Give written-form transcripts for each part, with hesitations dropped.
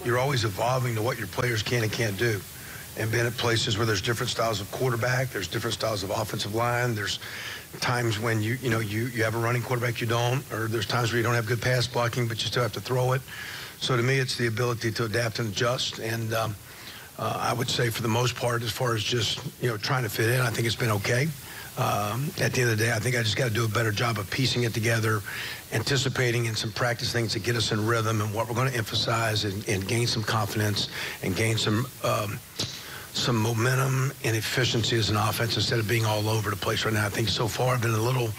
you're always evolving to what your players can and can't do. And been at places where there's different styles of quarterback, there's different styles of offensive line, there's times when you have a running quarterback you don't, or there's times where you don't have good pass blocking, but you still have to throw it. So to me, it's the ability to adapt and adjust. And I would say for the most part, as far as just, trying to fit in, I think it's been okay. At the end of the day, I think I just got to do a better job of piecing it together, anticipating in some practice things to get us in rhythm and what we're going to emphasize and gain some confidence and gain some momentum and efficiency as an offense instead of being all over the place right now. I think so far I've been a little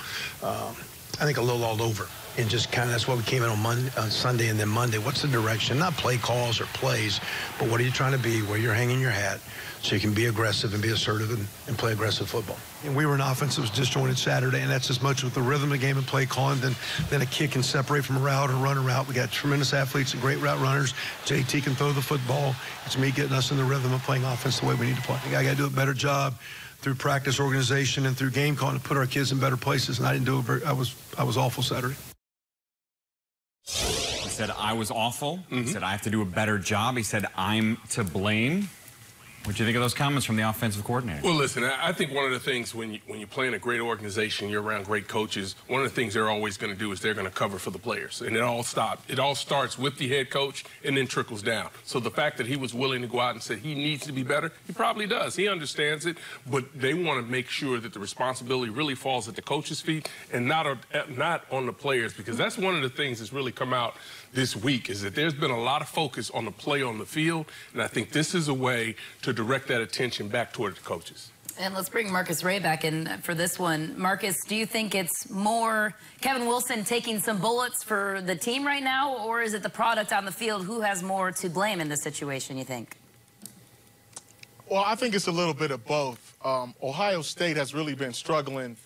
all over. And just kind of that's why we came in on Sunday and then Monday. What's the direction? Not play calls or plays, but what are you trying to be, where you're hanging your hat so you can be aggressive and be assertive and play aggressive football. And we were an offense that was disjointed Saturday, and that's as much with the rhythm of the game and play calling than a kick and separate from a route or run a route. We got tremendous athletes and great route runners. JT can throw the football. It's me getting us in the rhythm of playing offense the way we need to play. I got to do a better job through practice organization and through game calling to put our kids in better places, and I didn't do it. I was awful Saturday. He said, I was awful. He said, I have to do a better job. He said, I'm to blame. What do you think of those comments from the offensive coordinator? Well, listen, I think one of the things when you play in a great organization, you're around great coaches, one of the things they're always going to do is they're going to cover for the players. And it all starts with the head coach and then trickles down. So the fact that he was willing to go out and say he needs to be better, he probably does. He understands it, but they want to make sure that the responsibility really falls at the coach's feet and not on the players, because that's one of the things that's really come out this week is that there's been a lot of focus on the play on the field, and I think this is a way to direct that attention back toward the coaches. And let's bring Marcus Ray back in for this one. Marcus, do you think it's more Kevin Willson taking some bullets for the team right now, or is it the product on the field? Who has more to blame in this situation, you think? Well, I think it's a little bit of both. Ohio State has really been struggling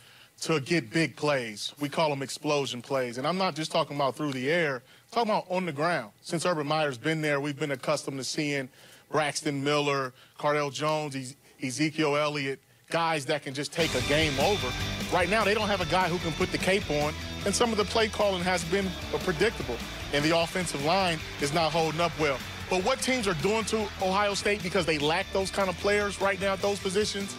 to get big plays. We call them explosion plays. And I'm not just talking about through the air, I'm talking about on the ground. Since Urban Meyer's been there, we've been accustomed to seeing Braxton Miller, Cardell Jones, Ezekiel Elliott, guys that can just take a game over. Right now, they don't have a guy who can put the cape on, and some of the play calling has been predictable, and the offensive line is not holding up well. But what teams are doing to Ohio State, because they lack those kind of players right now at those positions,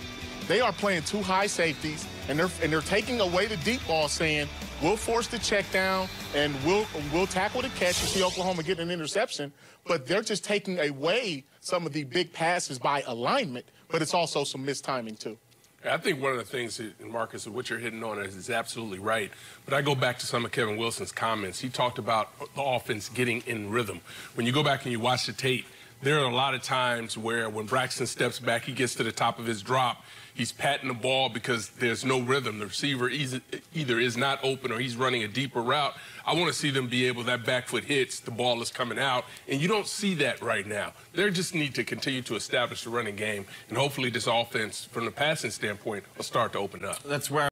they are playing two high safeties, and they're taking away the deep ball, saying, we'll force the check down and we'll tackle the catch. You see Oklahoma getting an interception, but they're just taking away some of the big passes by alignment, but it's also some mistiming too. I think one of the things, Marcus, what you're hitting on is absolutely right. But I go back to some of Kevin Wilson's comments. He talked about the offense getting in rhythm. When you go back and you watch the tape, there are a lot of times where when Braxton steps back, he gets to the top of his drop, he's patting the ball because there's no rhythm. The receiver either is not open or he's running a deeper route. I want to see them be able, that back foot hits, the ball is coming out, and you don't see that right now. They just need to continue to establish the running game, and hopefully this offense, from the passing standpoint, will start to open up. That's where